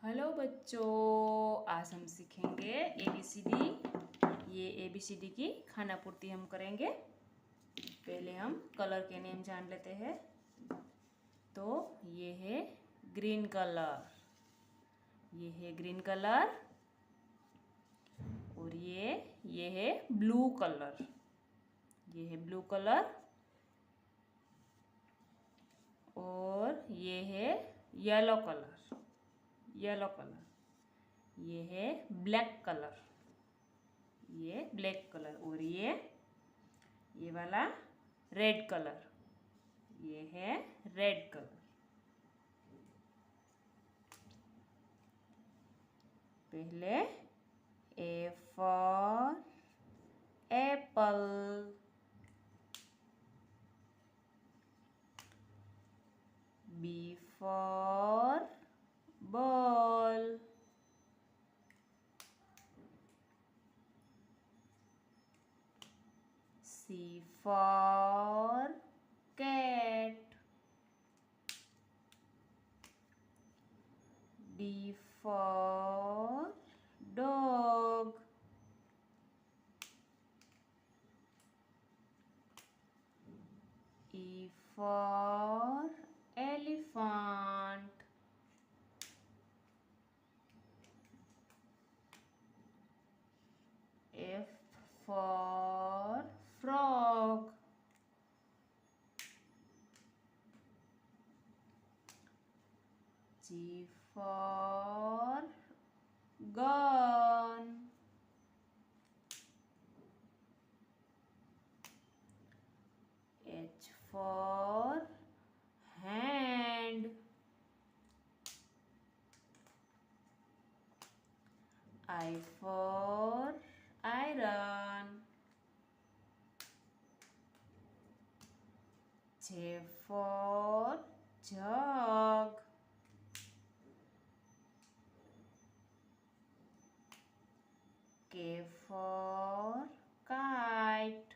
Hello बच्चों, आज हम सीखेंगे ABCD। ये ABCD की खाना पूर्ति हम करेंगे। पहले हम कलर के नेम जान लेते हैं। तो ये है ग्रीन कलर, ये है ग्रीन कलर। और ये है ब्लू कलर, ये है ब्लू कलर। और ये है येलो कलर, येलो कलर। ये है ब्लैक कलर, ये ब्लैक कलर। और ये वाला रेड कलर, ये है रेड कलर। पहले A for apple, B for ball, C for cat, D for dog, E for elephant, F for frog, G for gun, H for hand, I for iron, J for jug, K for kite,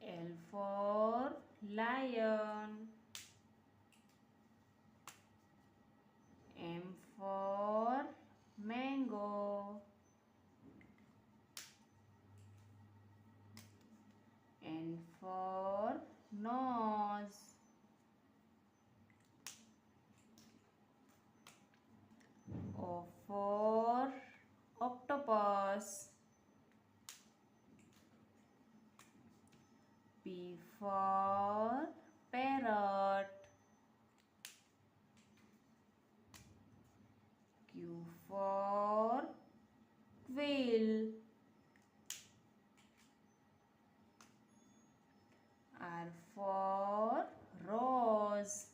L for lion, M for mango, N for nose, O for octopus, P for parrot, Q for quail, R for rose,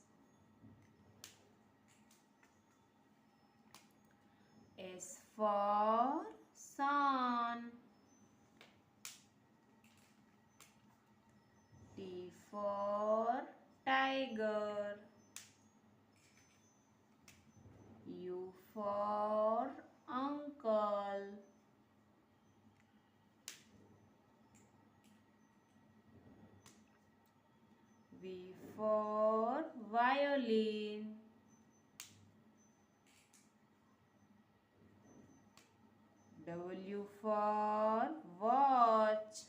S for sun, T for tiger, U for uncle, V for violin, W for watch,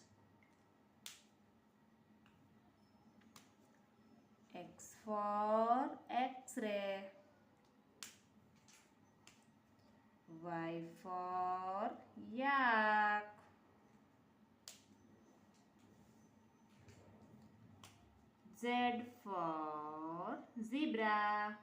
X for X-ray, Y for yak, Z for zebra,